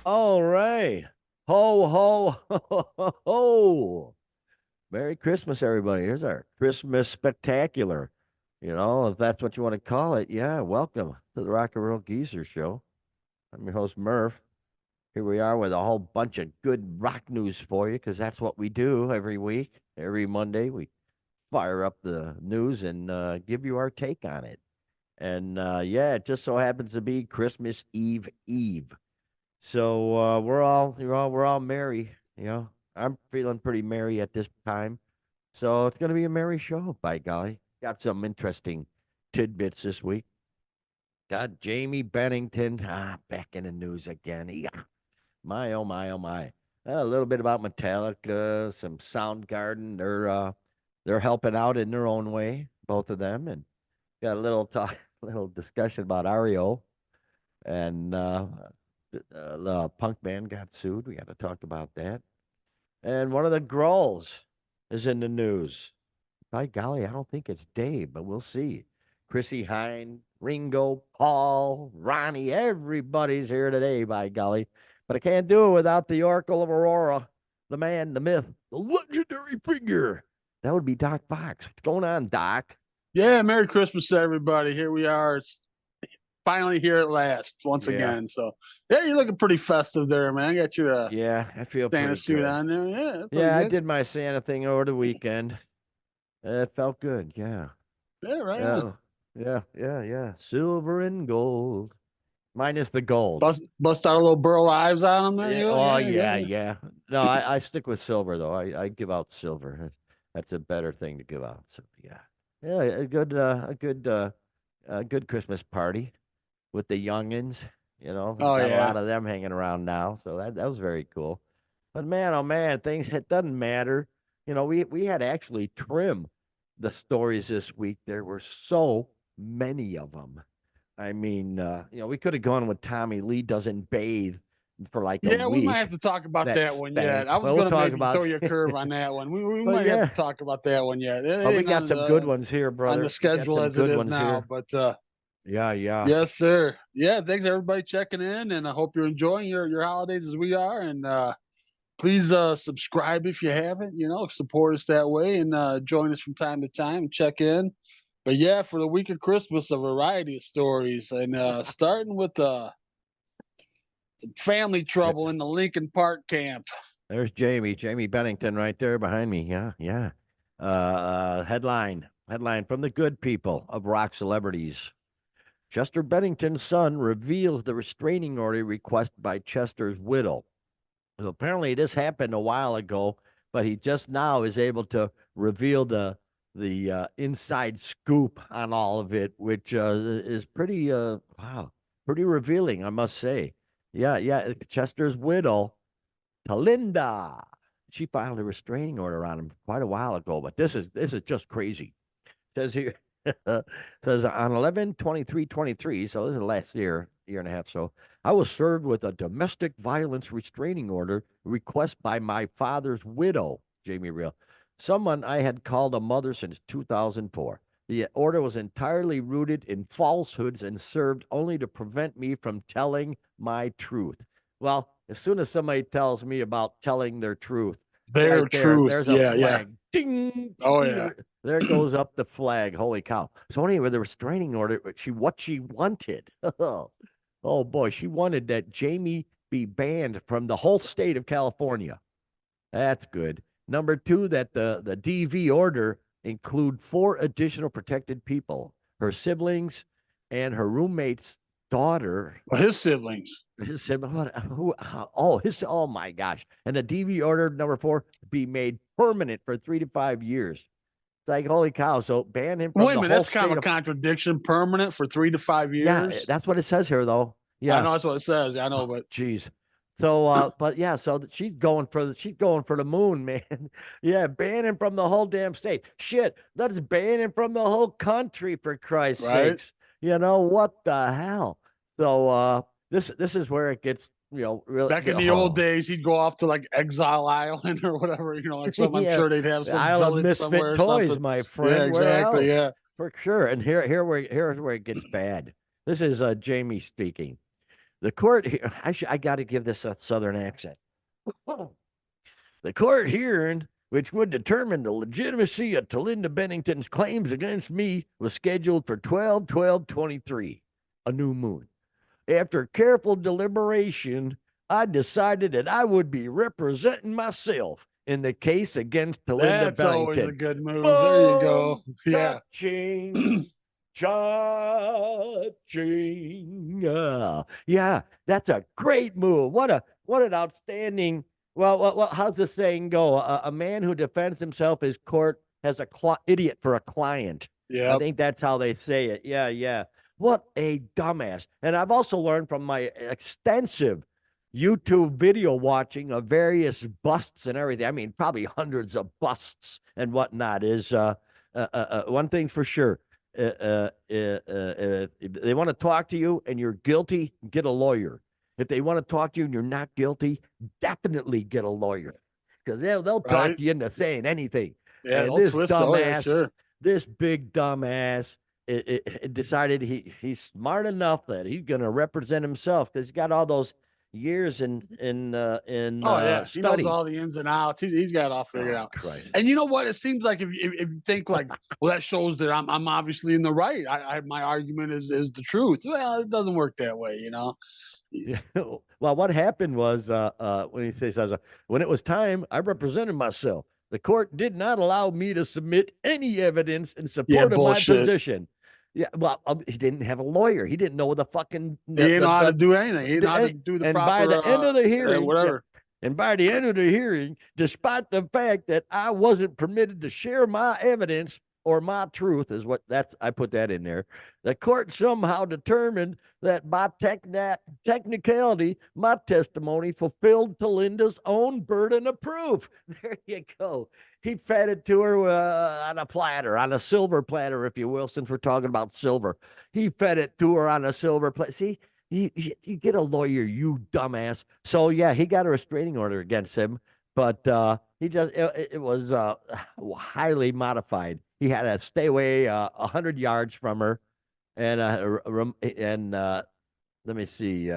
All right. Ho, ho, ho, ho, ho. Merry Christmas, everybody. Here's our Christmas spectacular. If that's what you want to call it. Yeah, welcome to the Rock and Roll Geezer Show. I'm your host, Murph. Here we are with a whole bunch of good rock news for you because that's what we do every week. Every Monday, we fire up the news and give you our take on it. And yeah, it just so happens to be Christmas Eve. So we're all merry. I'm feeling pretty merry at this time. So it's gonna be a merry show, by golly. Got some interesting tidbits this week. Got Jamie Bennington back in the news again. Yeah. My oh my oh my. A little bit about Metallica, some Soundgarden. They're helping out in their own way, both of them, and got a little talk, little discussion about REO and the punk band got sued. We got to talk about that. And one of the Grolls is in the news. By golly, I don't think it's Dave, but we'll see. Chrissie Hynde, Ringo, Paul, Ronnie, everybody's here today, by golly. But I can't do it without the Oracle of Aurora, the man, the myth, the legendary figure. That would be Doc Fox. What's going on, Doc? Yeah, Merry Christmas to everybody. Here we are. It's finally here at last, once Yeah, again. So, yeah, you're looking pretty festive there, man. Got your yeah, I feel Santa pretty suit good. on there. Yeah, pretty Yeah, I good. did my Santa thing over the weekend. It felt good. Yeah. Yeah, right on. Yeah. Yeah. Silver and gold. Minus the gold. Bust out a little Burl Ives on them there. Yeah. You know? Oh, Yeah, yeah, yeah. yeah. No, I stick with silver, though. I give out silver. That's a better thing to give out. So, yeah. Yeah, a good Christmas party with the youngins. Oh Got a yeah. lot of them hanging around now. So that was very cool. But man, oh man, it doesn't matter. We had to actually trim the stories this week. There were so many of them. I mean, we could have gone with Tommy Lee doesn't bathe for like a Yeah, we might have week. to talk about That that one yet. stank. I was Well, we'll gonna talk maybe throw about. you a curve on that one. We But might have to yeah, talk about that one yet. It but we ain't got some good ones here, on the brother. We got schedule some as it good is ones now, here. but Yeah, yeah. yes, sir. Yeah, thanks everybody checking in, and I hope you're enjoying your holidays as we are. And please subscribe if you haven't. Support us that way, and join us from time to time and check in. But yeah, for the week of Christmas, a variety of stories, and starting with some family trouble in the Lincoln Park camp. There's Jamie Bennington right there behind me. Yeah, yeah. Headline from the good people of rock celebrities. Chester Bennington's son reveals the restraining order request by Chester's widow. So apparently this happened a while ago, but he just now is able to reveal the inside scoop on all of it, which is pretty wow, pretty revealing, I must say. Yeah, yeah. Chester's widow, Talinda, she filed a restraining order on him quite a while ago, but this is just crazy. Says here, says on 11/23/23, so this is last year and a half. So I was served with a domestic violence restraining order request by my father's widow, Jamie Real, someone I had called a mother since 2004. The order was entirely rooted in falsehoods and served only to prevent me from telling my truth. Well, as soon as somebody tells me about telling their truth, Their right there, truth. there's a Yeah, yeah. flag. Ding, Oh ding. yeah. There goes up the flag. Holy cow. So anyway, the restraining order, what she wanted. Oh boy, she wanted that Jamie be banned from the whole state of California. That's good. Number two, that the DV order include 4 additional protected people, her siblings and her roommate's daughter. Well, his siblings. His sibling, oh my gosh. And the DV order number 4 be made permanent for 3 to 5 years. It's like, holy cow. So ban him from Wait a the minute, whole that's kind of state a of, contradiction. Permanent for 3 to 5 yeah, years. that's what it says here, though. I Yeah. know that's what it says. I know, Oh, but jeez. So, but yeah, so she's going for the moon, man. Yeah, ban him from the whole damn state. Shit, let's ban him from the whole country for Christ's right. sakes. What the hell? So, this is where it gets, really Back in the old oh. days, he'd go off to like Exile Island or whatever, like some. I'm Yeah, sure they'd have the some Isle of village Misfit somewhere or Toys, something. my Yeah, friend. Where exactly. else? Yeah. For sure. And here's where it gets bad. This is Jamie speaking. The court here, I got to give this a southern accent. The court hearing, which would determine the legitimacy of Talinda Bennington's claims against me, was scheduled for 12/12/23, a new moon. After careful deliberation, I decided that I would be representing myself in the case against Talinda That's always a Bennington. good move. There you go. Boom, Yeah. cha-ching, cha-ching. Yeah, that's a great move. What an outstanding. Well, how's the saying go? A man who defends himself is court has a idiot for a client. I Yep. think that's how they say it. Yeah, yeah. What a dumbass. And I've also learned from my extensive YouTube video watching of various busts and everything. I mean, probably hundreds of busts and whatnot. Is one thing's for sure. If they want to talk to you and you're guilty, get a lawyer. If they want to talk to you and you're not guilty, definitely get a lawyer because they'll talk Right. you into saying anything. Yeah. And They'll this twist. Oh yeah. dumbass, Sure. this big dumbass, it decided he's smart enough that he's going to represent himself because he's got all those years in Oh yeah. He knows study. all the ins and outs. He's got it all figured Oh out. Christ! And you know what? It seems like if you think like, well, that shows that I'm obviously in the right. My argument is the truth. Well, it doesn't work that way, you know. Yeah. Well, what happened was when he says when it was time, I represented myself. The court did not allow me to submit any evidence in Yeah, support of my bullshit. position. Yeah, well, he didn't have a lawyer. He didn't know the fucking He didn't know how to do anything. He didn't know how to the do the and by proper the end of the hearing, yeah, whatever. and by the end of the hearing, despite the fact that I wasn't permitted to share my evidence or my truth, is what that's I put that in there. The court somehow determined that by technicality, my testimony fulfilled Talinda's own burden of proof. There you go. He fed it to her on a platter, on a silver platter, if you will, since we're talking about silver. He fed it to her on a silver platter. See, you get a lawyer, you dumbass. So yeah, he got a restraining order against him, but he just it was highly modified. He had to stay away 100 yards from her, and let me see,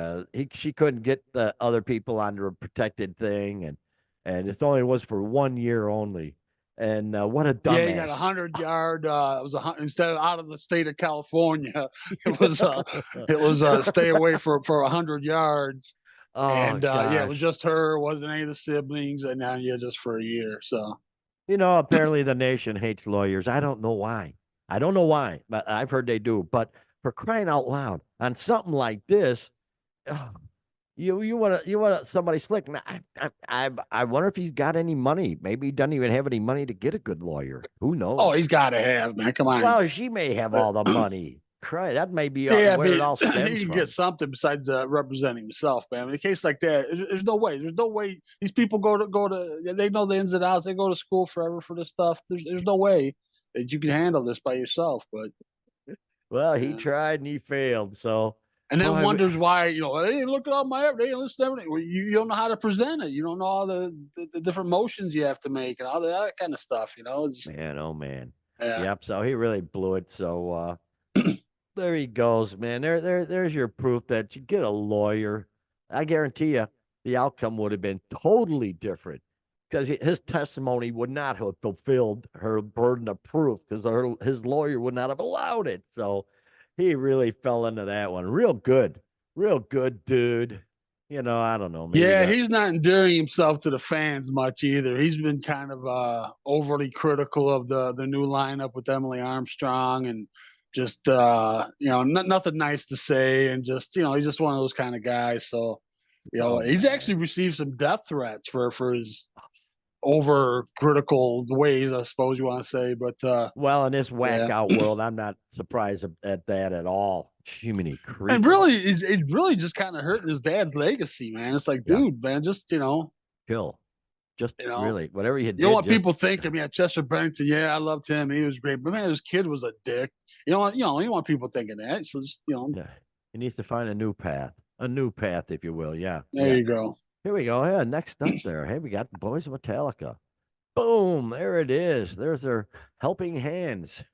she couldn't get the other people onto a protected thing, and it only was for 1 year only. And what a Yeah, he got dumbass! 100 yard. It was instead of out of the state of California, it was stay away for 100 yards. Oh And yeah, it was gosh. just her. Wasn't any of the siblings, and now yeah, just for a year. So Apparently the nation hates lawyers. I don't know why. I don't know why, but I've heard they do. But for crying out loud, on something like this, oh, you want somebody slick. Now, I wonder if he's got any money. Maybe he doesn't even have any money to get a good lawyer. Who oh, knows? he's got to have, man. Come on. Well, she may have all the money. Cry, that may be Yeah, where it but all stems he can get from. something besides representing himself, man. In a case like that, there's no way. There's no way these people go to. They know the ins and outs. They go to school forever for this stuff. There's no way that you can handle this by yourself. But Well, he yeah. tried and he failed. So, And then boy, wonders why, hey, look at all my evidence. They didn't listen to everything. Well, you don't know how to present it. You don't know all the different motions you have to make and all that kind of stuff. Just, man, oh man. yeah. Yep. So he really blew it. So there he goes, man. There's your proof that you get a lawyer. I guarantee you, the outcome would have been totally different because his testimony would not have fulfilled her burden of proof because his lawyer would not have allowed it. So he really fell into that one. Real good, dude. I don't know. Maybe Yeah, the he's not endearing himself to the fans much either. He's been kind of overly critical of the new lineup with Emily Armstrong and just nothing nice to say and just he's just one of those kind of guys. So oh he's man. actually received some death threats for his over critical ways, I suppose you want to say. But Well, in this whack yeah. out world, I'm not surprised at that at all. Jiminy And really, creepers. it really just kind of hurting his dad's legacy, man. It's like, Yeah. dude, man, just Chill. Just you know, really, whatever you you know did, what just people think of me at Chester Bennington. Yeah, I loved him. He was great, but man, his kid was a dick. You don't want people thinking that. So just yeah. He needs to find a new path, if you will. Yeah, there yeah. you go. Here we go. Yeah, next up there. Hey, we got the boys of Metallica. Boom, there it is. There's their helping hands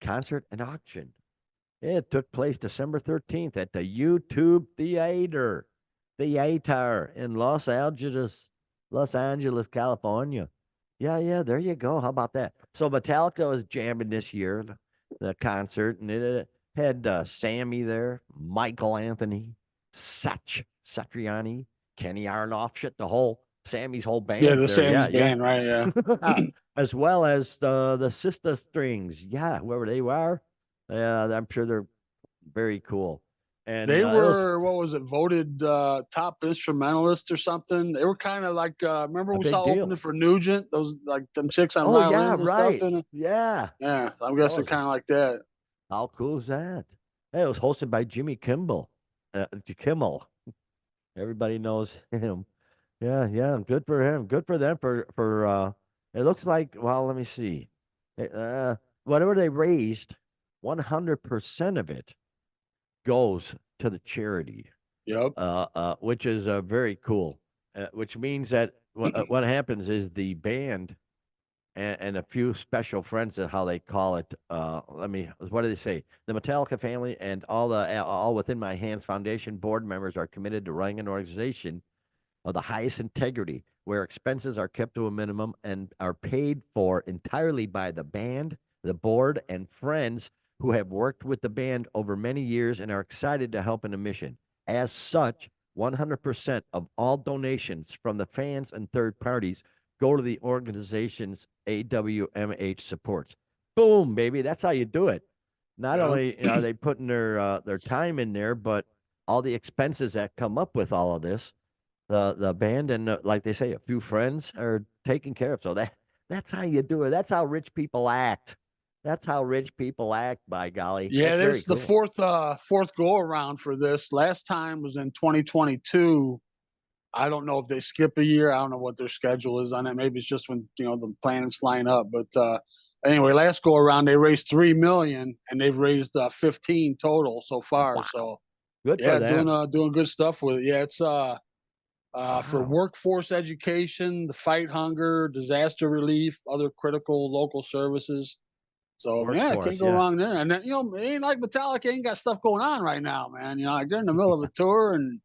concert and auction. It took place December 13th at the YouTube Theater in Los Angeles, California. Yeah, yeah, there you go. How about that? So Metallica was jamming this year, the concert, and it had Sammy there, Michael Anthony, Satriani, Kenny Aronoff, shit, Sammy's whole Yeah, band's the there. Yeah, Sammy's yeah. band, right? Yeah. As well as the Sister Strings. Yeah, whoever they were. Yeah, I'm sure they're very cool. And They it was were, what was it, voted top instrumentalist or something. They were kind of like, remember a we big saw opening deal. for Nugent, those like them chicks on Oh yeah, violins and stuff, right. doing it. Yeah, Yeah, I'm that guessing was kind of like that. how cool is that? Hey, it was hosted by Jimmy Kimmel. Kimmel. Everybody knows him. Yeah, yeah. Good for him. Good for them. For it looks like. Well, let me see. Whatever they raised, 100% of it goes to the charity. Yep. Which is very cool. Which means that what happens is the band and a few special friends is how they call it. What do they say? The Metallica family and all within my hands foundation board members are committed to running an organization of the highest integrity, where expenses are kept to a minimum and are paid for entirely by the band, the board, and friends who have worked with the band over many years and are excited to help in the mission. As such, 100% of all donations from the fans and third parties go to the organization's AWMH supports. Boom, baby. That's how you do it. Not Yeah. only are they putting their time in there, but all the expenses that come up with all of this, the band and like they say, a few friends are taken care of. So that's how you do it. That's how rich people act. That's how rich people act. By golly, Yeah, that's very this the cool. fourth go around for this. Last time was in 2022. I don't know if they skip a year. I don't know what their schedule is on it. Maybe it's just when the planets line up. But anyway, last go around they raised 3 million and they've raised 15 total so far. Wow, So good for yeah, doing them. doing good stuff with it. Yeah, it's for Wow, workforce education, the fight hunger, disaster relief, other critical local services. So yeah, I can't workforce. go Yeah, wrong there. And then, it ain't like Metallica ain't got stuff going on right now, man. Like they're in the middle of a tour and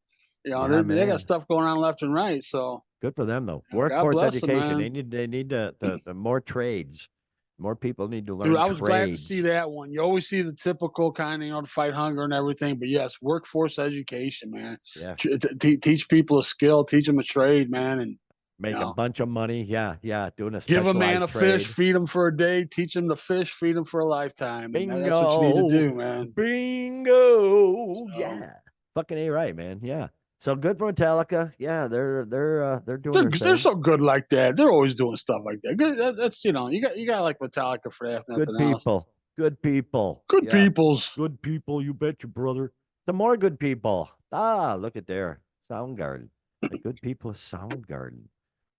yeah, they got man. stuff going on left and right. So Good for them though. God Workforce bless them, education. man. They need the more trades. More people need to Dude, learn I was glad to see trades. that one. You always see the typical kind of, the fight hunger and everything, but yes, workforce education, man. Yeah, Teach people a skill, teach them a trade, man, and you make a know, bunch of money. Yeah, yeah, doing a give a man specialized a fish, trade. feed him for a day, teach him to fish, feed him for a lifetime, and that's what you need to Bingo. do, man. Bingo. So Yeah. Fucking A right, man. Yeah. So good for Metallica. Yeah, they're doing their they're thing. so good like that. They're always doing stuff like that. Good, that's you got like Metallica for that, if Good nothing else. people. Good people. Good Yeah. peoples. Good people, you betcha, brother. The more good people. Ah, look at there. Soundgarden. The good people of Soundgarden.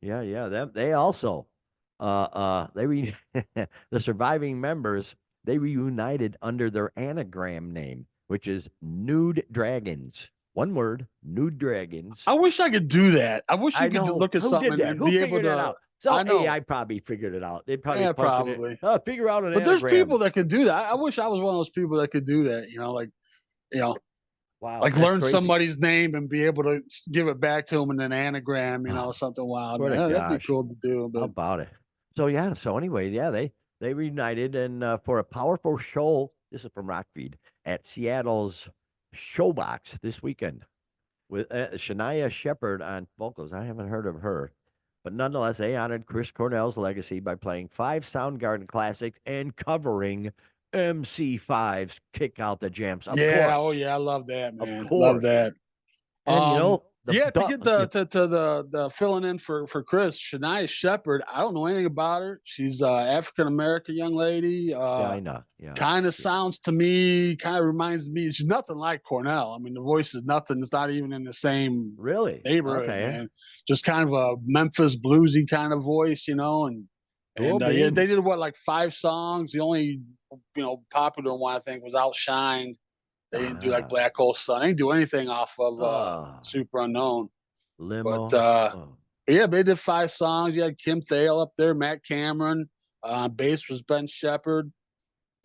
Yeah, yeah. They also the surviving members, they reunited under their anagram name, which is Nude Dragons. One word, Nude Dragons. I wish I could do that. I wish I you could know look at who something did and, that. and Who be able figured that to. out? So I know. AI probably figured it out. They probably Yeah, punched it in. probably. Figure out an But there's anagram. people that could do that. I wish I was one of those people that could do that. You know, Wow, like that's learn crazy. somebody's name and be able to give it back to them in an anagram. Oh, Something wild, swear to man. That'd be gosh. cool to do. How But about it? So yeah. So anyway, yeah, they reunited and for a powerful show. This is from Rockfeed at Seattle's Showbox this weekend with Shania Shepherd on vocals. I haven't heard of her, but nonetheless, they honored Chris Cornell's legacy by playing five Soundgarden classics and covering MC5's "Kick Out the Jams." Of yeah, oh course, yeah, I love that, of man. Love course. that. And Yeah, to get yeah, the filling in for Chris, Shania Shepherd. I don't know anything about her. She's African American young lady. yeah, I know. Yeah, Kind of yeah. sounds to me, kind of reminds me. She's nothing like Cornell. I mean, the voice is nothing. It's not even in the same Really? neighborhood, Okay. man. Just kind of a Memphis bluesy kind of voice, and Cool yeah, they beans. did what, like 5 songs. The only popular one I think was Outshined. They didn't do like Ah, Black Hole Sun. They didn't do anything off of ah, Super Unknown. But limo. Oh, yeah, they did 5 songs. You had Kim Thale up there, Matt Cameron. Bass was Ben Shepherd.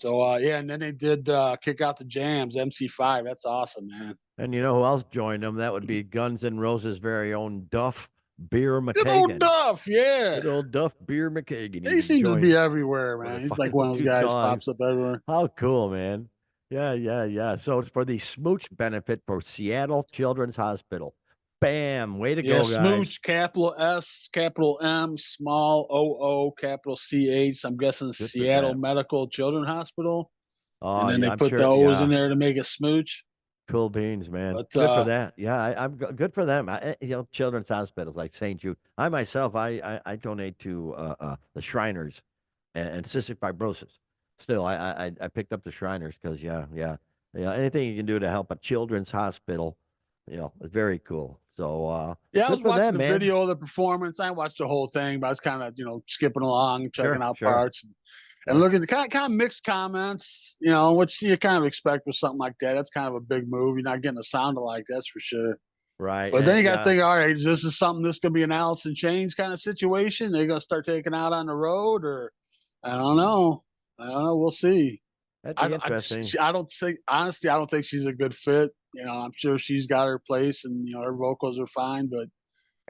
So yeah, and then they did Kick Out the Jams, MC5. That's awesome, man. And you know who else joined them? That would be Guns N' Roses' very own Duff Beer Good old McKagan. Duff, yeah. Good old Duff Beer McKagan. He He seems to be joined everywhere, for the man. He's like final one of those two guys songs. pops up everywhere. How cool, man. Yeah, yeah, yeah. So it's for the Smooch benefit for Seattle Children's Hospital. Bam. Way to Yeah, go, guys. Smooch, capital S, capital M, small O, capital CH. I'm guessing Good for Seattle them. Medical Children's Hospital. And Oh, then yeah, they I'm put the sure. O's in Yeah. there to make it Smooch. Cool beans, man. But Good for that. Yeah, good for them. Children's hospitals like St. Jude. I myself, I donate to the Shriners and cystic fibrosis. Still, I picked up the Shriners because yeah. Anything you can do to help a children's hospital, is very cool. So yeah, I good was for watching them, the man. video of the performance. I watched the whole thing, but I was kind of, skipping along, checking Sure, out sure, parts and sure. looking at the kind of mixed comments, which you kind of expect with something like that. That's kind of a big move. You're not getting a sound alike, that's for sure. Right. But then you got to Yeah. think, all right, this is something this could be an Alice in Chains kind of situation. They're gonna start taking out on the road, or I don't Hmm. know. I don't know. We'll see. That'd I be don't. interesting. I don't think honestly. I don't think she's a good fit. I'm sure she's got her place, and her vocals are fine, but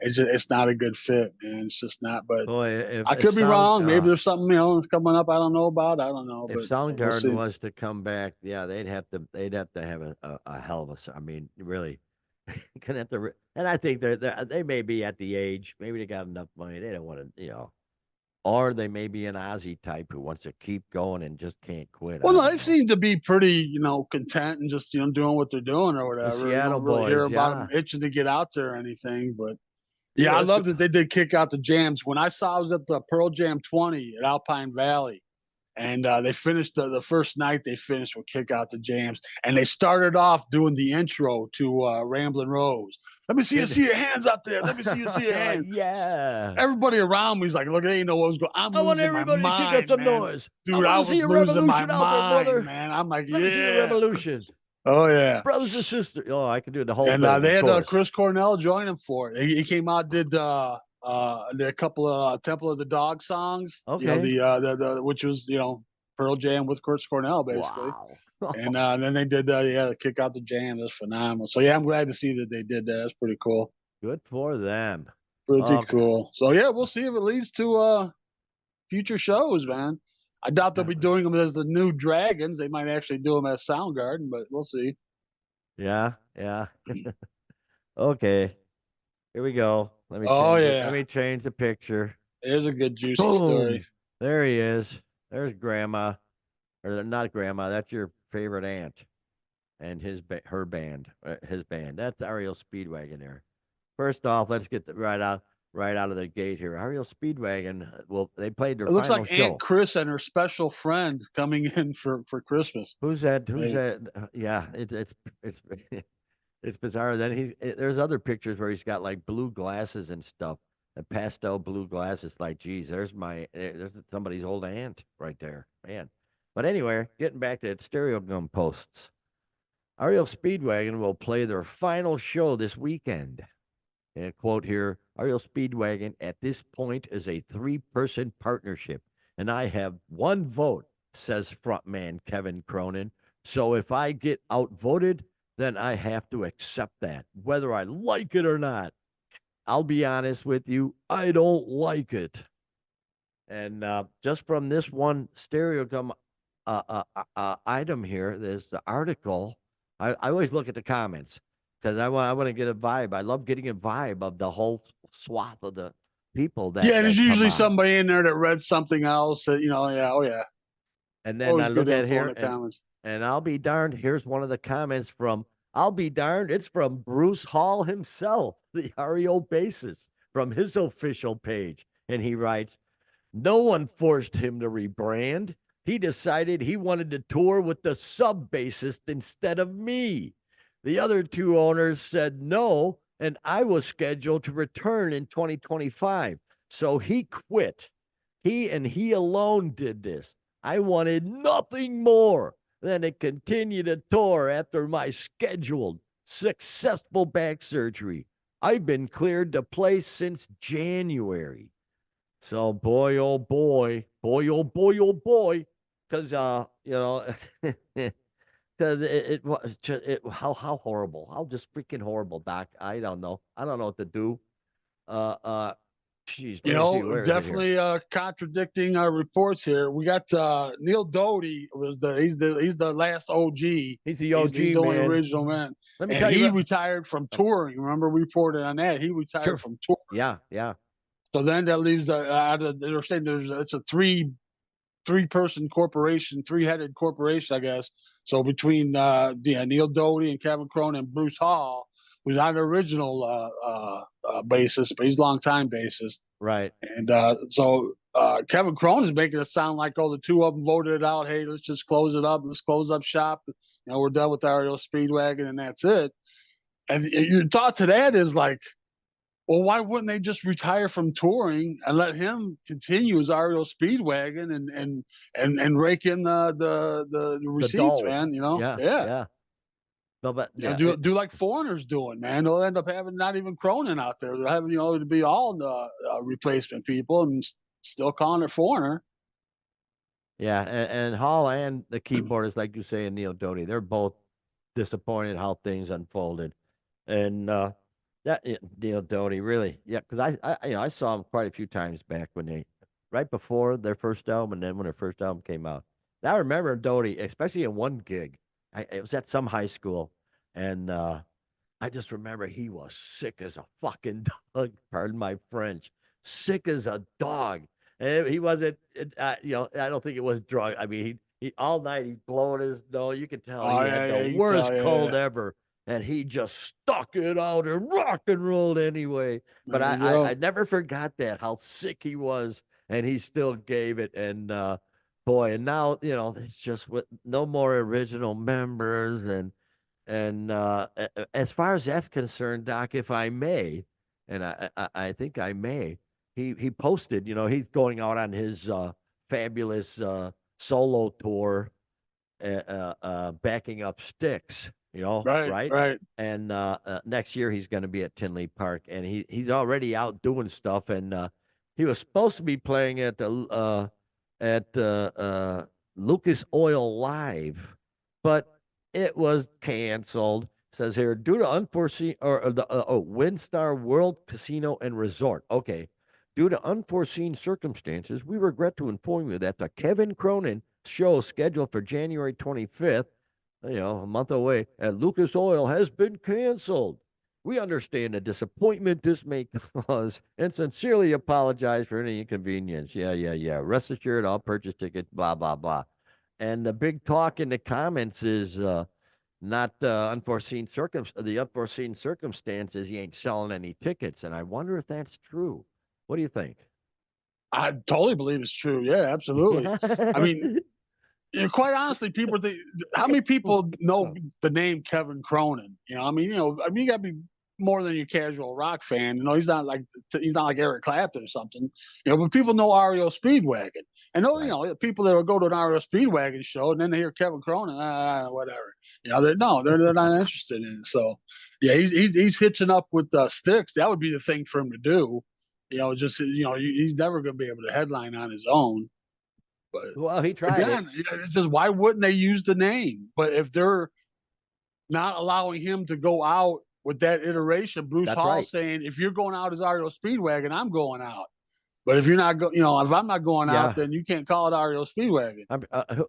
it's not a good fit, man. It's just not. But Boy, I could be Sound wrong. Maybe there's something coming up I don't know about. I don't know, if but we'll Soundgarden see. was to come back, yeah, they'd have to have a hell of I mean, really, gonna have to. And I think they may be at the age, maybe they got enough money, they don't want to, or they may be an Ozzy type who wants to keep going and just can't quit. Well, I no, don't they know. seem to be pretty, content and just doing what they're doing or The whatever. You Seattle don't really hear boys, about them yeah, itching to get out there or anything. But yeah, yeah. I Let's go. love that they did Kick Out the Jams. When I was at the Pearl Jam 20 at Alpine Valley, and they finished the first night. They finished with Kick Out the Jams, and they started off doing the intro to Ramblin' Rose. Let me see you Did see your hands out there. Let me see you see your hands. yeah. Everybody around me was like, "Look, they didn't know what was going. I'm I want losing my everybody to kick up mind, some man, noise. I dude. want I to see was a losing my revolution out there, mind, brother. man. I'm like, Let me see a yeah, revolution. oh yeah." Brothers and sisters. Oh, I can do the whole And thing, they of had course. Chris Cornell join him for it. He came out, did a couple of Temple of the Dog songs. Okay. The which was Pearl Jam with Chris Cornell basically. Wow. And then they did the Kick Out the Jam. That's phenomenal. So yeah, I'm glad to see that they did that. That's pretty cool. Good for them. Pretty Okay. cool. So yeah, we'll see if it leads to future shows, man. I doubt they'll be doing them as the new Dragons. They might actually do them as Soundgarden, but we'll see. Yeah, yeah. Okay. Here we go. Let me Oh change it. Let yeah, me change the picture. there's a good juicy story. Boom. There he is. There's grandma. Or not grandma, that's your favorite aunt and her band, his band. That's Ariel Speedwagon there. First off, let's get right out of the gate here. Ariel Speedwagon, well, they played their It looks final like Aunt show. Chris and her special friend coming in for Christmas. Who's that? Who's Hey, that? Yeah, it's it's bizarre. Then there's other pictures where he's got like blue glasses and stuff, and pastel blue glasses. Like, geez, there's somebody's old aunt right there, man. But anyway, getting back to it, Stereo Gum posts. Ariel Speedwagon will play their final show this weekend. And a quote here: Ariel Speedwagon at this point is a three-person partnership, and I have one vote, says frontman Kevin Cronin. So if I get outvoted, then I have to accept that, whether I like it or not. I'll be honest with you, I don't like it. And just from this one stereogum item here, there's the article. I always look at the comments because I want to get a vibe. I love getting a vibe of the whole swath of the people yeah, that there's come usually on. somebody in there that read something else that yeah, oh yeah, And then I always good look at info in here the comments. and I'll be darned. Here's one of the comments from I'll be darned. It's from Bruce Hall himself, the REO bassist, from his official page. And he writes, no one forced him to rebrand. He decided he wanted to tour with the sub bassist instead of me. The other two owners said no, and I was scheduled to return in 2025. So he quit. He and he alone did this. I wanted nothing more than to continue to tour after my scheduled successful back surgery. I've been cleared to play since January. So boy, oh boy, boy, oh boy, oh boy, because you know, because it was just how horrible, how just freaking horrible, Doc. I don't know what to do. Uh, uh, Jeez, let me see. Where is it here? Definitely contradicting reports here. We got Neil Doty was he's the last OG. He's the He's OG the only man. original man, Let me and tell you. he retired from Oh, touring. Remember, we reported on that. He retired sure. from touring. Yeah, yeah. So then that leaves they're saying it's a three person corporation, three headed corporation, I guess. So between Neil Doty and Kevin Cronin and Bruce Hall, who's not an original bassist, but he's a long time bassist. Right. And Kevin Cronin is making it sound like, oh, the two of them voted it out. Hey, let's just close it up. Let's close up shop. We're done with REO Speedwagon, and that's it. And your thought to that is like, well, why wouldn't they just retire from touring and let him continue his REO Speedwagon and rake in the The receipts, doll. man? Yeah, Yeah. yeah. No, but yeah, Do like Foreigner's doing, man. They'll end up having not even Cronin out there. They're having to be all the replacement people and still calling it Foreigner. yeah, and Hall and the keyboardist, like you say, and Neil Doney, they're both disappointed how things unfolded. And that Neil Doney really, yeah, because I saw him quite a few times back when right before their first album, and then when their first album came out. Now I remember Doney, especially in one gig. It was at some high school, and I just remember he was sick as a fucking dog. Pardon my French. Sick as a dog. And he wasn't, I don't think it was drug. I mean, he all night he's blowing his nose. You could tell Oh he yeah, had the yeah, you can tell. worst Yeah, cold yeah. ever. And he just stuck it out and rock and rolled anyway. But There you go. I never forgot that, how sick he was. And he still gave it. And boy, and now, it's just with no more original members. And as far as that's concerned, Doc, if I may, and I think I may, he posted, he's going out on his fabulous solo tour, backing up Sticks, Right, right? right. And next year he's going to be at Tinley Park, and he's already out doing stuff, and he was supposed to be playing at the Lucas Oil Live, but it was canceled. Says here, due to unforeseen or the WinStar World Casino and Resort. Okay, due to unforeseen circumstances, we regret to inform you that the Kevin Cronin show scheduled for January 25th, a month away, at Lucas Oil has been canceled. We understand the disappointment this may cause and sincerely apologize for any inconvenience. Yeah, yeah, yeah. Rest assured, I'll purchase tickets, blah, blah, blah. And the big talk in the comments is not the unforeseen circumstances. He ain't selling any tickets, and I wonder if that's true. What do you think? I totally believe it's true. Yeah, absolutely. I mean, quite honestly, people think, how many people know the name Kevin Cronin? You got to be more than your casual rock fan. He's not like Eric Clapton or something. But people know REO Speedwagon, and Right. people that will go to an REO Speedwagon show and then they hear Kevin Cronin, whatever. They're not interested in it. So, yeah, he's hitching up with Styx. That would be the thing for him to do. He's never going to be able to headline on his own. But Well, he tried it. again, it's just why wouldn't they use the name? But if they're not allowing him to go out with that iteration, Bruce That's Hall right. saying, if you're going out as REO Speedwagon, I'm going out. But if you're not if I'm not going out, Yeah. then you can't call it REO Speedwagon.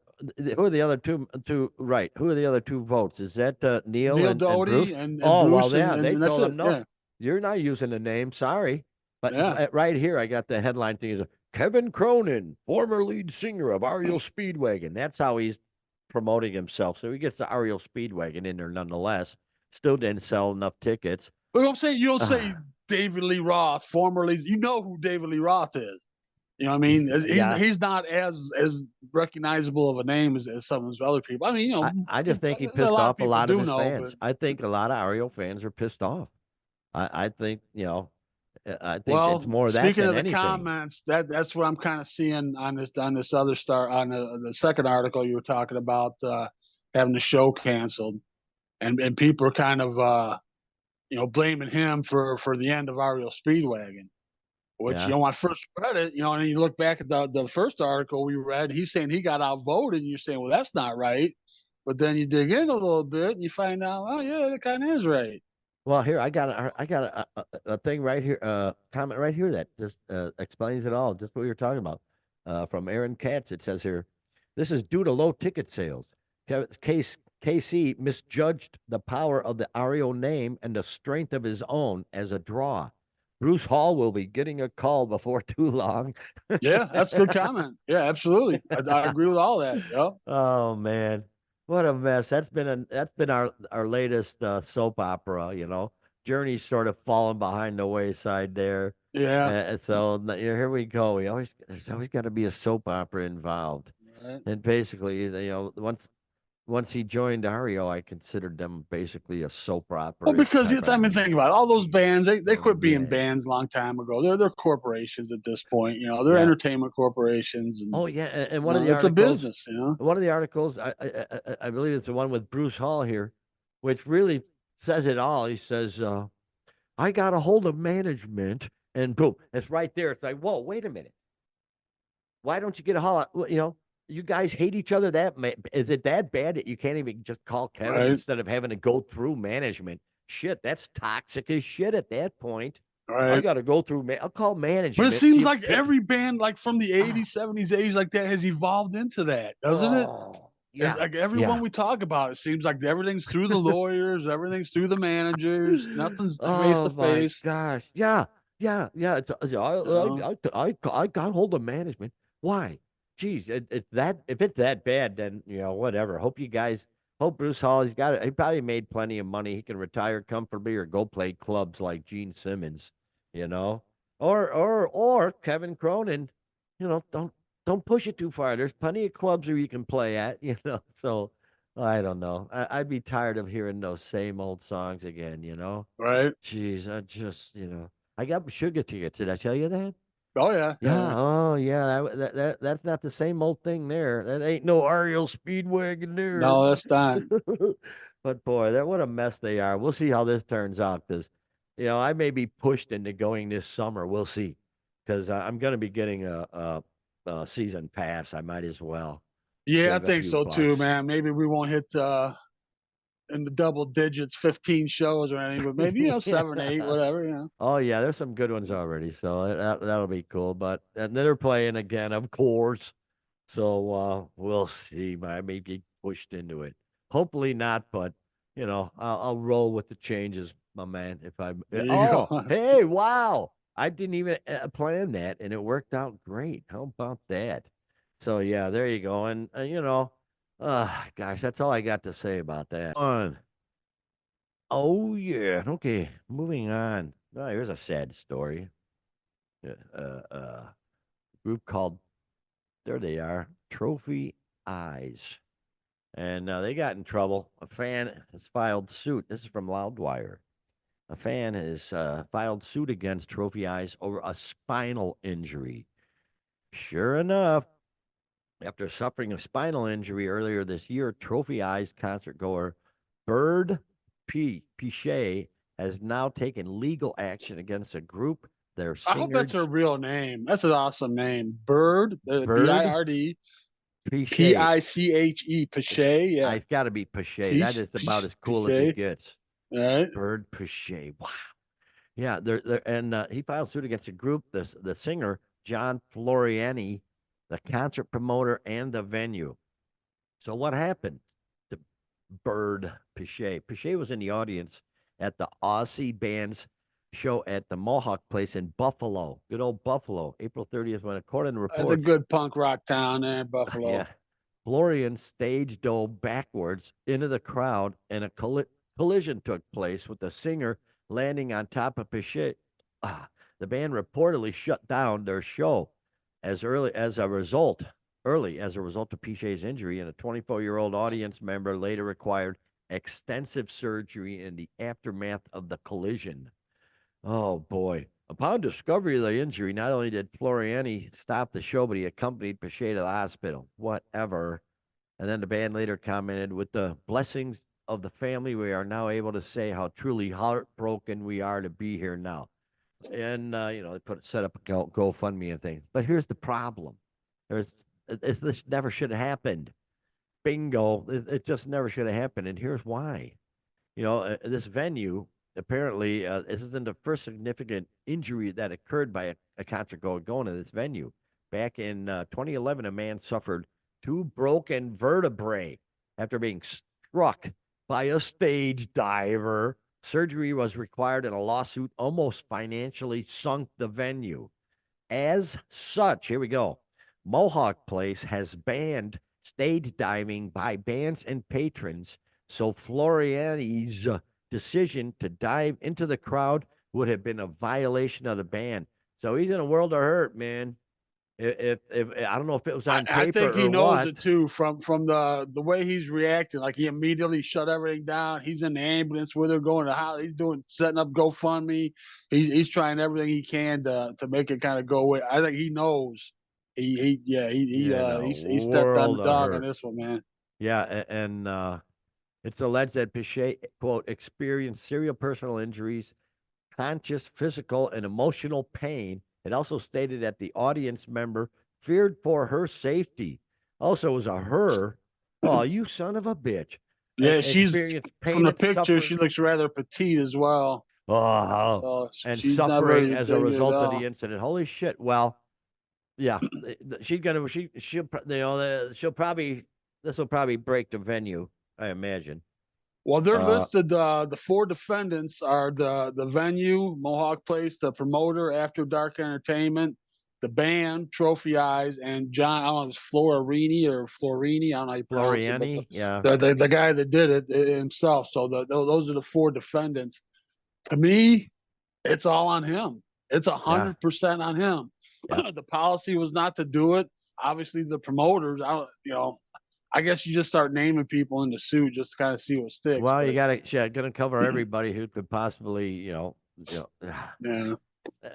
Who are the other two? Right. Who are the other two votes? Is that Neil Neil and Bruce? Doty and Oh, well, Bruce yeah. They and that's told him, it. no, Yeah. you're not using the name. Sorry. But Yeah. right here, I got the headline thing is Kevin Cronin, former lead singer of REO Speedwagon. That's how he's promoting himself. So he gets the REO Speedwagon in there nonetheless. Still didn't sell enough tickets. But I'm saying you don't say Ah, David Lee Roth, formerly. You know who David Lee Roth is. You know what I mean? yeah. He's not as recognizable of a name as some of those other people. I mean, I just think he a pissed lot of off a people lot of do his know, but fans. I think a lot of REO fans are pissed off. I think, I think it's more of that speaking than of the anything. comments, that's what I'm kind of seeing on this other star on the second article you were talking about having the show canceled, and people are kind of blaming him for the end of REO Speedwagon. Which, Yeah. when I first read it, and then you look back at the first article we read, he's saying he got outvoted, and you're saying, "Well, that's not right." But then you dig in a little bit, and you find out, "Oh, yeah, that kinda is right." Well, here I got a thing right here, comment right here that just explains it all. Just what you're talking about. From Aaron Katz, it says here, this is due to low ticket sales. KC misjudged the power of the REO name and the strength of his own as a draw. Bruce Hall will be getting a call before too long. Yeah, that's a good comment. Yeah, absolutely. I agree with all that. Yep. Oh man, what a mess! That's been our latest soap opera. Journey's sort of fallen behind the wayside there, Yeah. and so here we go. There's always got to be a soap opera involved, Right. and basically, once he joined Ario, I considered them basically a soap Well, opera-ish because type it's I of mean, think about it, all those bands, they quit being man. bands a long time ago. They're corporations at this point, they're Yeah. entertainment corporations, and, Oh yeah, and one of the it's a articles, business. I believe it's the one with Bruce Hall here, which really says it all. He says, I got a hold of management, and boom, it's right there. It's like, whoa, wait a minute. Why don't you get a hold? You guys hate each other. Is it that bad that you can't even just call Kevin Right, instead of having to go through management? Shit, that's toxic as shit at that point. I right. got to go through. I'll call But it management. See seems if like every band, like, from the ah, '80s, '70s, '80s, like that, has evolved into that, doesn't it? oh It's yeah, like everyone yeah. we talk about, it seems like everything's through the lawyers, everything's through the managers, nothing's face to Oh my face, gosh. Yeah. Yeah. Yeah. you know? I got hold of management. Why? Geez, if it's that bad, then whatever. Hope Bruce Hall, he probably made plenty of money. He can retire comfortably or go play clubs like Gene Simmons, you know, or Kevin Cronin. Don't push it too far. There's plenty of clubs where you can play at, So I don't know. I'd be tired of hearing those same old songs again. Right? Jeez, I got sugar tickets. Did I tell you that? Oh, yeah, Yeah. yeah. Oh, yeah. That's not the same old thing there. That ain't no Ariel Speedwagon there. No, that's not. But boy, what a mess they are. We'll see how this turns out because, I may be pushed into going this summer. We'll see because I'm going to be getting a season pass. I might as well Yeah, I save a think few so too, bucks. man. Maybe we won't hit, in the double digits, 15 shows or anything, but maybe, 7, 8, whatever. Oh yeah, there's some good ones already, so that'll be cool. But and then they're playing again, of course. So we'll see. I may get pushed into it. Hopefully not, but I'll roll with the changes, my man. If I There you oh go. hey wow, I didn't even plan that, and it worked out great. How about that? So yeah, there you go. And gosh, that's all I got to say about that. Oh yeah. Okay. Moving on. Oh, here's a sad story. Group called there they are, Trophy Eyes, and they got in trouble. A fan has filed suit. This is from Loudwire. A fan has filed suit against Trophy Eyes over a spinal injury. Sure enough, after suffering a spinal injury earlier this year, Trophy Eyes concert goer Bird Pichet has now taken legal action against a group. Their I hope singer that's her real name. That's an awesome name. Bird, Bird Bird, Pichet. Piche, Pache, yeah. It's got to be Pichet. That Peach, is about Peach, as cool as it Piche, gets. right? Bird Pichet. Wow. Yeah, and he filed suit against a group. The singer John Floriani, the concert promoter, and the venue. So what happened to Bird Pichet? Pichet was in the audience at the Aussie Band's show at the Mohawk Place in Buffalo. Good old Buffalo, April 30th, when according to That's a reports, good punk rock town there, yeah, Buffalo. Florian stage dove backwards into the crowd, and a collision took place with the singer landing on top of Pichet. Ah, the band reportedly shut down their show as early as a result. Early as a result of Pichet's injury, and a 24-year-old audience member later required extensive surgery in the aftermath of the collision. Oh boy. Upon discovery of the injury, not only did Floriani stop the show, but he accompanied Pache to the hospital. Whatever. And then the band later commented, with the blessings of the family, we are now able to say how truly heartbroken we are to be here now. and they set up a GoFundMe and things. But here's the problem: there's this never should have happened. Bingo! It just never should have happened, and here's why. This venue apparently this isn't the first significant injury that occurred by a concert going to this venue. Back in 2011, a man suffered two broken vertebrae after being struck by a stage diver. Surgery was required, and a lawsuit almost financially sunk the venue. As such, here we go. Mohawk Place has banned stage diving by bands and patrons, so Floriani's decision to dive into the crowd would have been a violation of the ban. So he's in a world of hurt, man. If I don't know if it was on I paper think he or knows what. it too from the way he's reacting. Like he immediately shut everything down. He's in the ambulance with her, going to how he's doing, setting up GoFundMe. He's trying everything he can to make it kind of go away. I think he knows. In a He stepped on the world of dog on hurt. this one, man. Yeah, and it's alleged that Pichet, quote, experienced serious personal injuries, conscious physical and emotional pain. It also stated that the audience member feared for her safety. Also, it was a her. Oh, you son of a bitch. And Yeah, she's experienced from pain the and picture. She suffering. looks rather petite as well. Oh, So and she's not suffering very as a big at result of all. the incident. Holy shit. Well, yeah, she's gonna, she'll probably, this will probably break the venue, I imagine. Well, they're Uh, listed. The four defendants are the venue, Mohawk Place, the promoter, After Dark Entertainment, the band, Trophy Eyes, and John. I don't know if it's Florini or Florini. I don't know how you pronounce it, but Floriani, yeah, the guy that did it himself. So those are the four defendants. To me, it's all on him. It's yeah, 100% on him. yeah. The policy was not to do it. Obviously, the promoters. I guess you just start naming people in the suit just to kind of see what sticks. Well, you But got to, yeah, gonna cover everybody who could possibly, yeah,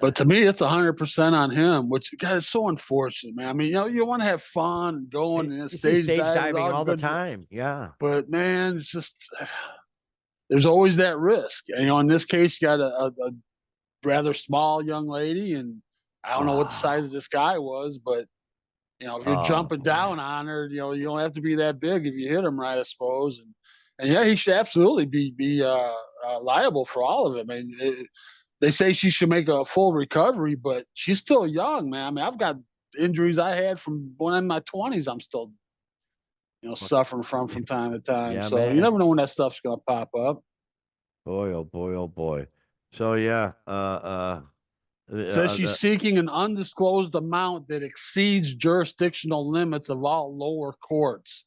but to me, it's 100% on him, which God is so unfortunate, man. I mean, you want to have fun and going and you see stage stage dive is diving all all the good, time. Yeah. but man, it's just there's always that risk. And, in this case, you got a rather small young lady, and I don't know what the size Oh, of this guy was, but if you're oh jumping boy. down on her, you don't have to be that big if you hit him right, I suppose. And yeah, he should absolutely be liable for all of it. I mean, they say she should make a full recovery, but she's still young, man. I mean, I've got injuries I had from when I'm in my 20s. I'm still, suffering from time to time. Yeah, So you man. never know when that stuff's gonna pop up. Boy, oh boy, oh boy. So yeah, It says uh, she's uh, seeking an undisclosed amount that exceeds jurisdictional limits of all lower courts.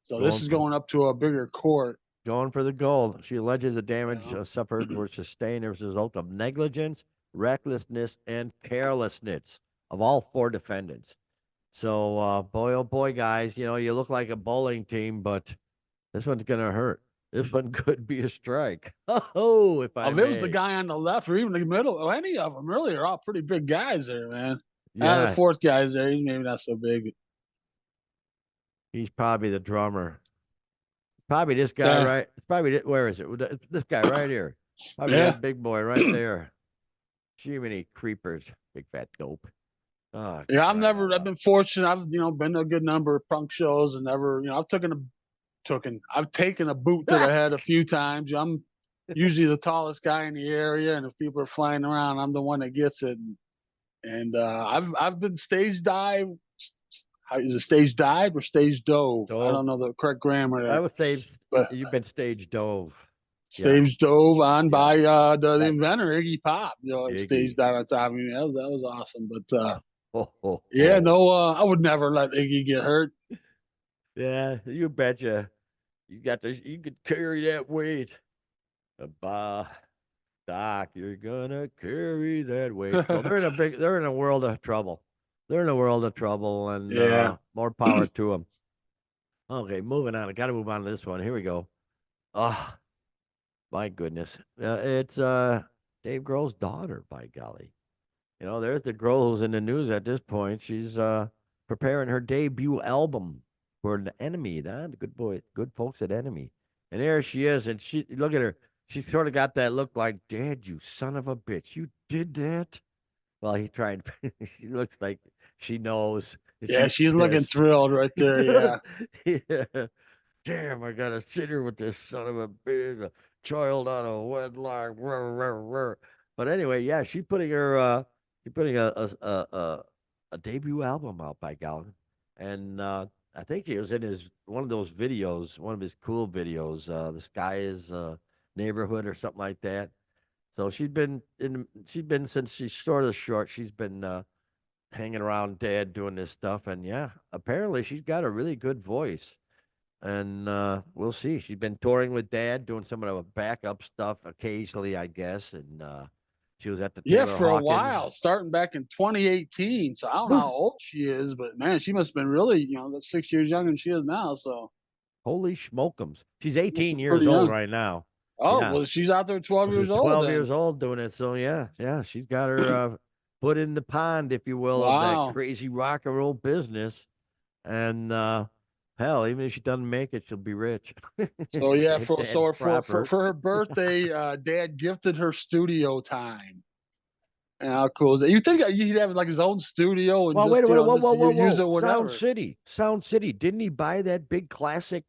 So this going is for going up to a bigger court. going for the gold. She alleges the You damage know? suffered were sustained as a result of negligence, recklessness, and carelessness of all four defendants. So, boy, oh boy, guys, you look like a bowling team, but this one's gonna hurt. This one could be a strike. Oh, if I If it was the may. guy on the left or even the middle, or any of them, really, are all pretty big guys there, man. The Yeah, fourth guy's there. He's maybe not so big. he's probably the drummer. Probably this guy, Yeah, right? It's probably where is it? This guy right here. Probably yeah, that big boy right there. Jiminy creepers, big fat dope. Oh, yeah. crying out I've loud. been fortunate. I've been to a good number of punk shows and never, I've taken a boot to the head a few times. I'm usually the tallest guy in the area, and if people are flying around, I'm the one that gets it. And I've been stage dive. Is it stage dive or stage dove? I Dove. don't know the correct grammar I there, would say but you've been stage dove. Yeah, stage dove on yeah. by the That inventor Iggy Pop. Stage Iggy. dive on top of me. That was awesome. But Ho, ho, yeah, ho. no, I would never let Iggy get hurt. Yeah, you betcha. You got this. You could carry that weight. Bah, Doc, you're gonna carry that weight. So they're in a world of trouble. They're in a world of trouble, and Yeah. more power to them. Okay, moving on. I got to move on to this one. Here we go. Ah, my goodness. It's Dave Grohl's daughter. By golly, there's the girl who's in the news at this point. She's preparing her debut album for the Enemy. The good folks at Enemy, and there she is. And she look at her. She sort of got that look like, Dad, you son of a bitch, you did that. Well, he tried. She looks like she knows that Yeah, she's she's looking pissed. thrilled right there. Yeah. Yeah. Damn, I gotta sit here with this son of a bitch, a child out of wedlock. Rah, rah, rah. But anyway, yeah, she's putting a debut album out by Galvin, and I think he was in his one of those videos, one of his cool videos. The Sky is Neighborhood or something like that. So she's been since she's sort of short. She's been hanging around Dad doing this stuff, and yeah, apparently she's got a really good voice. And we'll see. She's been touring with Dad, doing some of the backup stuff occasionally, I guess. And she was at the Yeah, Taylor for a while, Hawkins. starting back in 2018. So I don't know how old she is, but man, she must have been really, that's 6 years younger than she is now. So Holy smokums. She's she must 18 be years pretty old young. right now. Oh, Yeah. well, she's out there 12 Well, she's years old 12 then. years old doing it. So, yeah, yeah, she's got her foot in the pond, if you will, of that Wow. crazy rock and roll business. And hell, even if she doesn't make it, she'll be rich. So yeah, If Dad's proper. for her birthday, Dad gifted her studio time. And how cool is that? You think he'd have like his own studio and Well, wait just a minute. Whoa, just whoa, whoa, use whoa. it Sound whenever, City. Sound City. Didn't he buy that big classic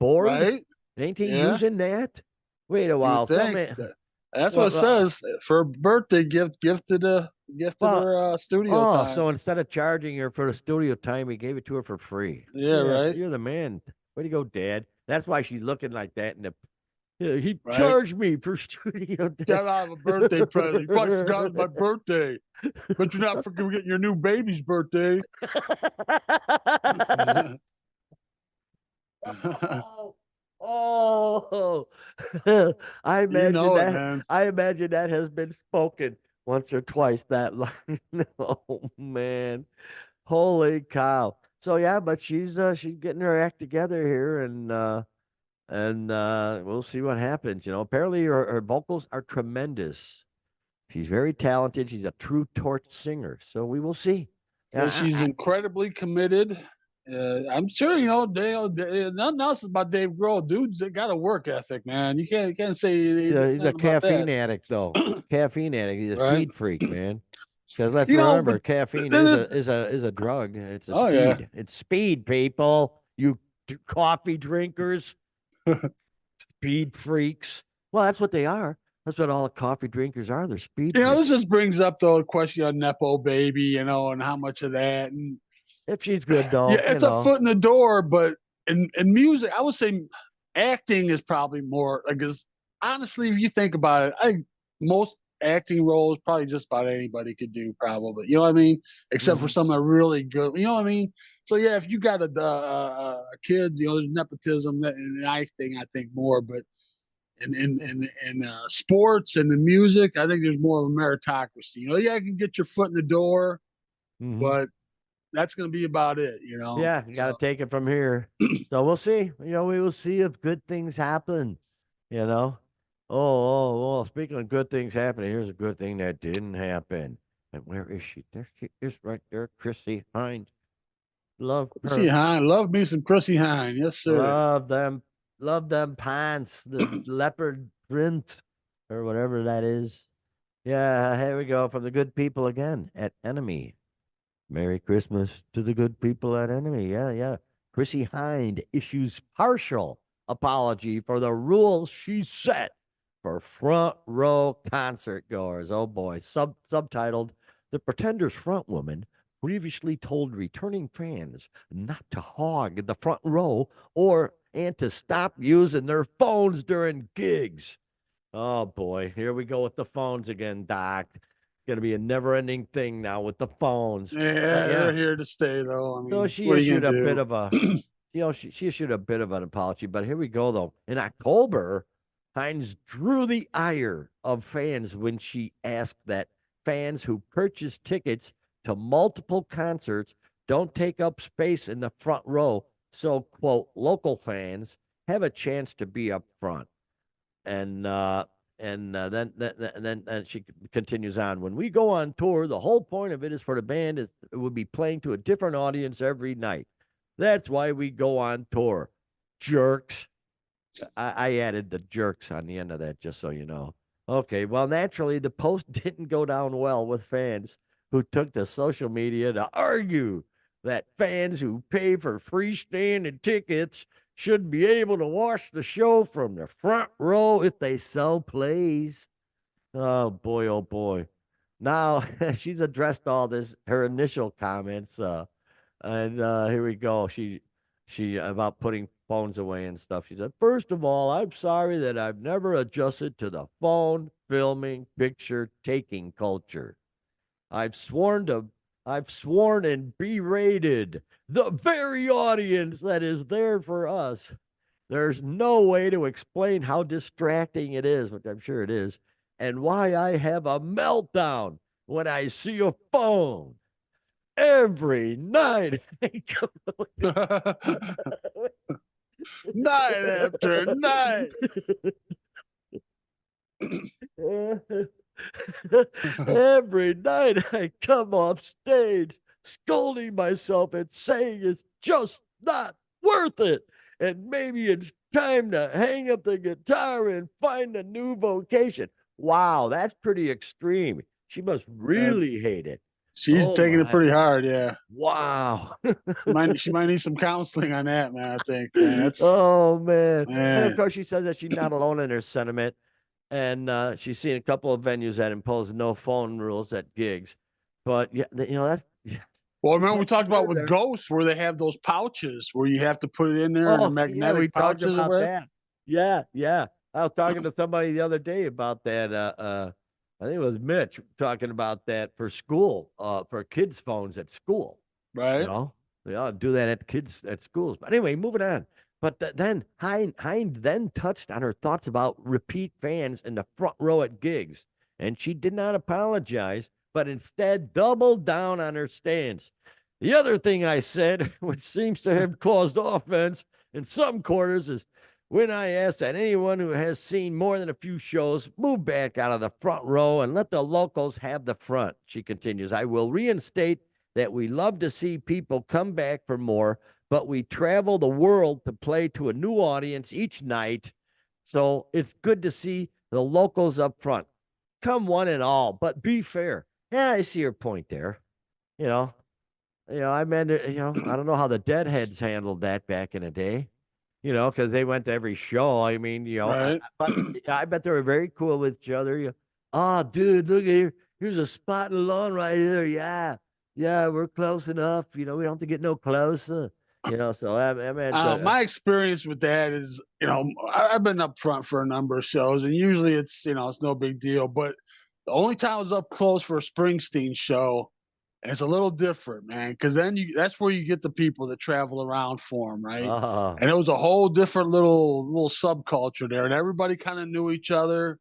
board? right? Ain't he Yeah, using that? Wait a you would while. think. Something. That's what Well, it says for her birthday gift. Gifted well, her studio oh, time. so instead of charging her for the studio time, he gave it to her for free. Yeah, Yeah, right, you're the man. Way to go, Dad. That's why she's looking like that. Yeah, he right. charged me for studio time. Got out of a birthday present. You probably forgot it was my birthday. But you're not forgetting your new baby's birthday. Oh, oh, I You imagine know it, that. man. I imagine that has been spoken once or twice. That line. Oh man, holy cow! So yeah, but she's getting her act together here, and we'll see what happens. You know, apparently her vocals are tremendous. She's very talented. She's a true torch singer. So we will see. Says Yeah, she's incredibly committed. I'm sure nothing else about Dave Grohl. Dudes that got a work ethic, man. You can't say he's a nothing about caffeine that, addict, though. Caffeine addict. He's a right? speed freak, man. Because let's But remember, caffeine then is it's a drug. It's a oh yeah. speed. It's speed, people. You coffee drinkers, speed freaks. Well, that's what they are. That's what all the coffee drinkers are. They're speed This freaks. just brings up the question on Nepo baby, and how much of that. And If she's good, yeah, though, you it's a know. foot in the door, but in music, I would say acting is probably more because honestly, if you think about it, I most acting roles probably just about anybody could do, probably. You know what I mean? Except for Hmm. some that are really good. You know what I mean? So yeah, if you got a kid, there's nepotism and acting, I think more, but in sports and in music, I think there's more of a meritocracy. Yeah, I can get your foot in the door, Hmm. but that's going to be about it. Yeah, you got to So take it from here. So we'll see. You know, we will see if good things happen. You know. Oh. Speaking of good things happening, here's a good thing that didn't happen. And where is she? There she is, right there, Chrissie Hynde. Love Chrissie her. Hynde, love me some Chrissie Hynde, yes sir. Love them. Love them pants. The leopard print or whatever that is. Yeah, here we go from the good people again at Enemy. Merry Christmas to the good people at Enemy. Yeah, yeah. Chrissie Hynde issues partial apology for the rules she set for front row concert goers. Oh boy. Subtitled The Pretenders front woman previously told returning fans not to hog the front row or and to stop using their phones during gigs. Oh boy, here we go with the phones again, Doc. It's gonna be a never-ending thing now with the phones. Yeah, Yeah. they're here to stay though. I So mean, she what are you issued gonna a bit do? of a, she issued a bit of an apology. But here we go though. In October, Hines drew the ire of fans when she asked that fans who purchase tickets to multiple concerts don't take up space in the front row. So, quote, local fans have a chance to be up front. And then she continues on. When we go on tour, the whole point of it is for the band is it will be playing to a different audience every night. That's why we go on tour, jerks. I added the jerks on the end of that, just so you know. Okay, well, naturally, the post didn't go down well with fans who took to social media to argue that fans who pay for freestanding tickets should be able to watch the show from the front row if they so please. Oh boy, oh boy. Now she's addressed all this, her initial comments, and here we go. She about putting phones away and stuff. She said, "First of all, I'm sorry that I've never adjusted to the phone filming, picture taking culture. I've sworn to I've sworn and berated the very audience that is there for us. There's no way to explain how distracting it is, which I'm sure it is, and why I have a meltdown when I see a phone every night." Night after night. Every night I come off stage scolding myself and saying it's just not worth it. And maybe it's time to hang up the guitar and find a new vocation. Wow, that's pretty extreme. She must Yeah, really hate it. she's Oh taking it my. pretty hard. Yeah, Wow. she might need some counseling on that, man. I think, man. That's Oh man. And of man, course she says that she's not alone in her sentiment. And she's seen a couple of venues that impose no phone rules at gigs. But yeah, that's yeah. well, She remember we puts the talked about nerve with there. Ghosts where they have those pouches where you have to put it in there in the Oh yeah, we magnetic talked pouches or about whatever. that. Yeah, yeah. I was talking to somebody the other day about that. I think it was Mitch talking about that for school, for kids' phones at school. You Right. know, they ought to do that at kids at schools. But anyway, moving on. But then Hind then touched on her thoughts about repeat fans in the front row at gigs, and she did not apologize, but instead doubled down on her stance. The other thing I said, which seems to have caused offense in some quarters, is when I asked that anyone who has seen more than a few shows move back out of the front row and let the locals have the front. She continues, I will reinstate that we love to see people come back for more, but we travel the world to play to a new audience each night. So it's good to see the locals up front. Come one and all, but be fair. Yeah, I see your point there. You know, I meant, I don't know how the Deadheads handled that back in the day, because they went to every show. I mean, Right. but yeah, I bet they were very cool with each other. Oh, dude, look here. Here's a spot in the lawn right here. Yeah. Yeah, we're close enough. We don't have to get no closer. So I meant, My experience with that is, I've been up front for a number of shows, and usually it's no big deal. But the only time I was up close for a Springsteen show, it's a little different, man, because then that's where you get the people that travel around for him, right? uh, And it was a whole different little subculture there, and everybody kind of knew each other.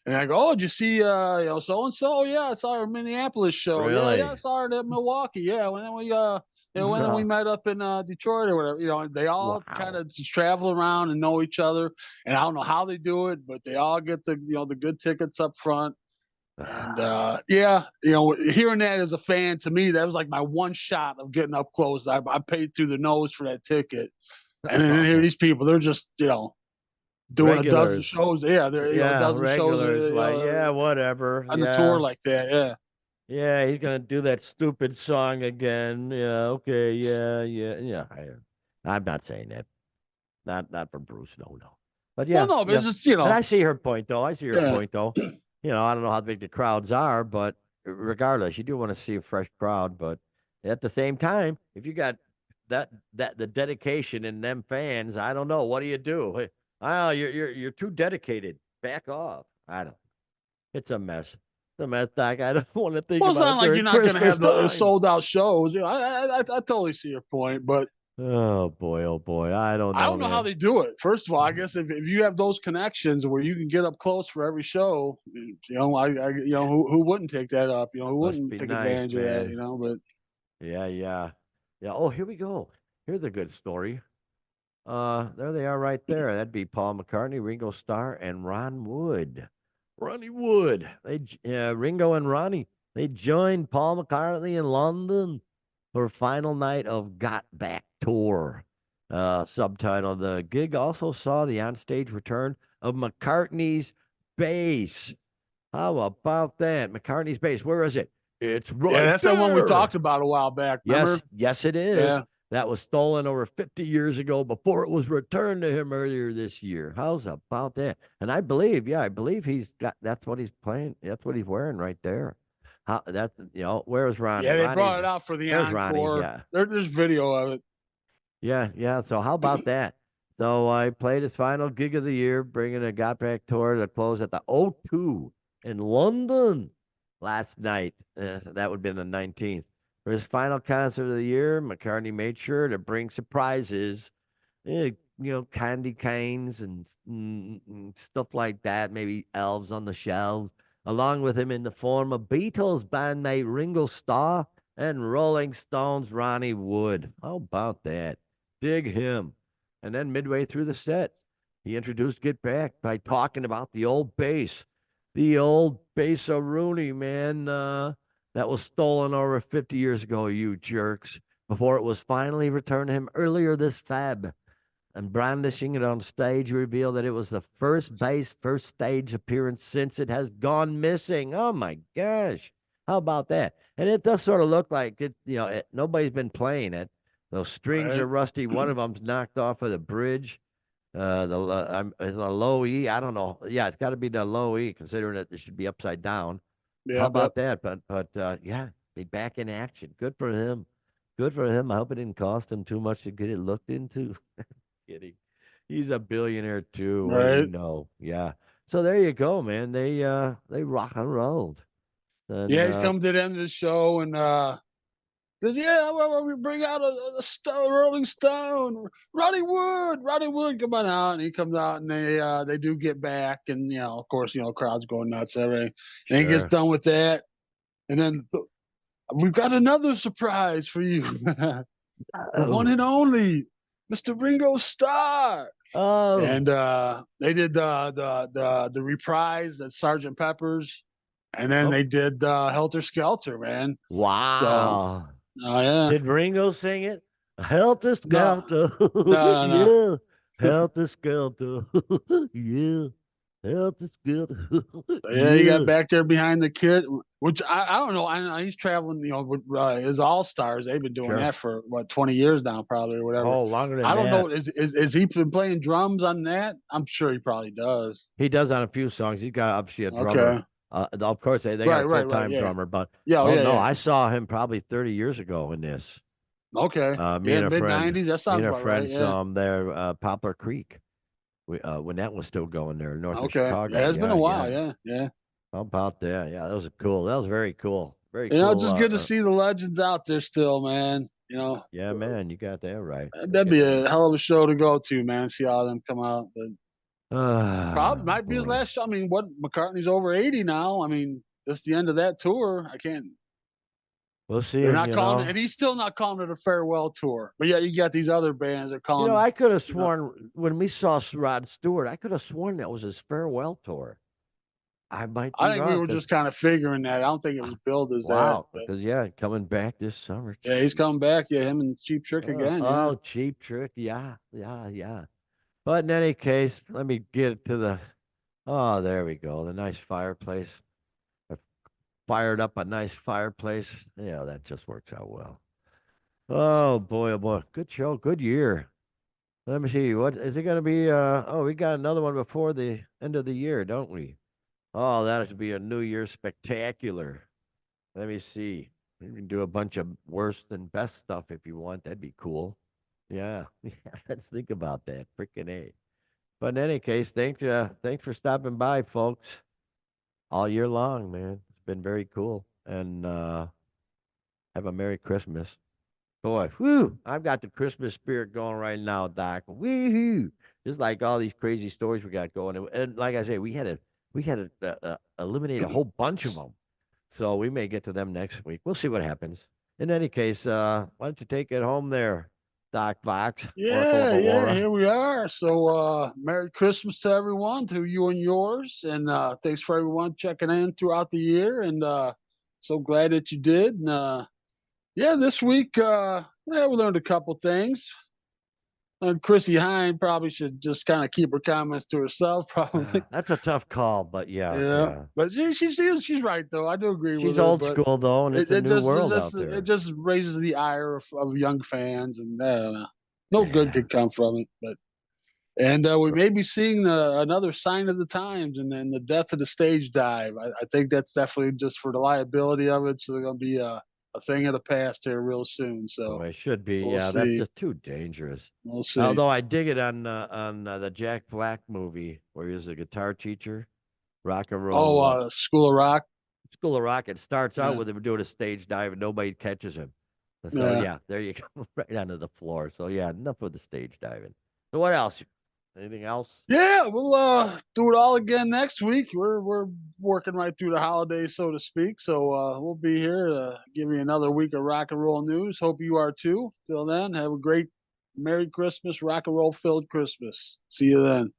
And I go, oh, did you see, so and so? Yeah, I saw her Minneapolis show. Yeah, yeah, I really? saw her at Milwaukee. Yeah, when we No. met up in Detroit or whatever. They all kind Wow. of just travel around and know each other. And I don't know how they do it, but they all get the good tickets up front. And Ah, yeah, hearing that as a fan, to me, that was like my one shot of getting up close. I paid through the nose for that ticket, and then here these people, they're just doing a dozen regulars. shows. Yeah, they're a Yeah, dozen shows regulars. Like, yeah, whatever. on the tour Yeah. like that. Yeah, Yeah, he's gonna do that stupid song again. Yeah, okay, yeah, yeah, yeah. I'm not saying that. Not for Bruce. No, no. But well, yeah, no, but yeah. it's just And I see her point though. I see her yeah, point though. I don't know how big the crowds are, but regardless, you do want to see a fresh crowd. But at the same time, if you got that the dedication in them fans, I don't know. What do you do? Hey, oh, you're too dedicated. Back off. I don't. It's a mess. It's a mess, Doc. I don't want to think well, it's about not it like you're during not going to Christmas have the time. sold out shows. I totally see your point, but Oh boy, oh boy. I don't I know, don't know how man. they do it. First of all, I guess if you have those connections where you can get up close for every show, who wouldn't take that up? Who Must wouldn't be take nice, advantage of that? man. But Yeah, yeah. Yeah. Oh, here we go. Here's a good story. There they are right there. That'd be Paul McCartney, Ringo Starr, and Ron Wood. Ronnie Wood. Ringo and Ronnie. They joined Paul McCartney in London for final night of Got Back tour. Subtitle. The gig also saw the onstage return of McCartney's bass. How about that? McCartney's bass. Where is it? It's Yeah, right that's that one we there. talked about a while back. Yes, Remember? yes, it is. Yeah, That was stolen over 50 years ago before it was returned to him earlier this year. How's about that? And I believe, yeah, I believe he's got that's what he's playing. That's what he's wearing right there. How that where's Ronnie? yeah. They brought Ronnie's it out for the there's Ronnie. encore. Yeah. There's video of it. Yeah, yeah. So how about that? So I played his final gig of the year, bringing a Got Back tour to close at the O2 in London last night. That would have been the 19th. For his final concert of the year, McCartney made sure to bring surprises, candy canes and stuff like that, maybe elves on the shelves, along with him in the form of Beatles bandmate Ringo Starr and Rolling Stones Ronnie Wood. How about that? Dig him. And then midway through the set, he introduced Get Back by talking about the old bass. The old bass of Rooney, man, that was stolen over 50 years ago, you jerks, before it was finally returned to him earlier this Feb. And brandishing it on stage revealed that it was the first stage appearance since it has gone missing. Oh my gosh. How about that? And it does sort of look like nobody's been playing it. Those strings are Right? rusty. One of them's knocked off of the bridge. It's a low E. I don't know. Yeah, it's got to be the low E, considering that it should be upside down. How Yep, yep. about that? But yeah, be back in action. Good for him. Good for him. I hope it didn't cost him too much to get it looked into. Kidding. He's a billionaire too. What do you Right. know? Yeah. So there you go, man. They rock and rolled. And Yeah, he's come to the end of the show and says, "Yeah, well, we bring out a Rolling Stone, Roddy Wood, Roddy Wood, come on out." And he comes out, and they do Get Back, and of course, crowds going nuts, everything. And he gets sure. done with that, and then we've got another surprise for you, the one Oh, and only Mr. Ringo Starr. oh, And they did the reprise that Sergeant Pepper's, and then oh, they did Helter Skelter, man. So, wow. oh yeah, Did Ringo sing it? Helter no, Skelter. no. Yeah. Helter Skelter. Yeah. Helter Skelter. Yeah, he got Yeah. back there behind the kid, which I don't know. I know he's traveling, with his All Stars. They've been doing Sure. that for what 20 years now, probably or whatever. Oh, longer than I don't know. that. Is he been playing drums on that? I'm sure he probably does. He does on a few songs. He's got obviously a drummer. Okay. Of course, they got a Right, full right, right. time Yeah. drummer, but Yeah. Oh, oh yeah, no, yeah. I saw him probably 30 years ago in this. Okay. Me Yeah, and a mid friend, '90s. That me sounds and a about right. friend Yeah. saw him there, Poplar Creek, when that was still going there, north of Okay. Yeah, Chicago. it's been a Yeah, while. yeah. Yeah, yeah. How about that? Yeah, that was cool. That was very cool. Very It's cool. just good to see the legends out there still, man. Yeah, man, you got that right. You That'd got be that a right. hell of a show to go to, man. See all of them come out, but probably Ah, might be his boy. last show. I mean, what McCartney's over 80 now. I mean, that's the end of that tour. I can't. We'll They're see. not calling it, and he's still not calling it a farewell tour. But yeah, you got these other bands that are calling. I could have You know, sworn when we saw Rod Stewart, I could have sworn that was his farewell tour. I might I be think we wrong were because just kind of figuring that. I don't think it was billed as that. wow, But because yeah, coming back this summer. yeah, he's Jeez. coming back. Yeah, him and Cheap Trick again. Yeah. Oh, Cheap Trick. Yeah, yeah, yeah. But in any case, let me get to the. Oh, there we go. The nice fireplace. I fired up a nice fireplace. Yeah, that just works out well. Oh boy, oh boy. Good show. Good year. Let me see. What is it going to be? Oh, we got another one before the end of the year, don't we? Oh, that should be a New Year spectacular. Let me see. You can do a bunch of worse than best stuff if you want. That'd be cool. Yeah. Yeah. Let's think about that. Freaking A. But in any case, thanks for stopping by, folks. All year long, man. It's been very cool. And have a Merry Christmas. Boy, whew, I've got the Christmas spirit going right now, Doc. Woohoo! Just like all these crazy stories we got going. And like I say, we had to eliminate a whole bunch of them. So we may get to them next week. We'll see what happens. In any case, why don't you take it home there, Doc Fox, Oracle of Yeah, yeah, Aurora? here we are. So Merry Christmas to everyone, to you and yours. And thanks for everyone checking in throughout the year. And so glad that you did. And yeah, this week, yeah, we learned a couple things. Chrissie Hynde probably should just kind of keep her comments to herself, probably. That's a tough call, but yeah, Yeah, yeah. but she's right though. I do agree with She's her, old but school though, and it's a new world out it there. just raises the ire of young fans, and I don't know. No good Yeah. could come from it. But and we may be seeing another sign of the times, and then the death of the stage dive. I think that's definitely just for the liability of it. So they're going to be a thing of the past here real soon. So Boy, it should be. we'll Yeah, that's see. just too dangerous. We'll see. Although I dig it on the Jack Black movie where he was a guitar teacher, rock and Oh, roll School of Rock. School of Rock. It starts out Yeah, with him doing a stage dive and nobody catches him. So yeah. yeah, there you go, right onto the floor. So yeah, enough with the stage diving. So what else? Anything else? Yeah, we'll do it all again next week. We're working right through the holidays, so to speak. So we'll be here to give you another week of rock and roll news. Hope you are too. Till then, have a great Merry Christmas, rock and roll filled Christmas. See you then.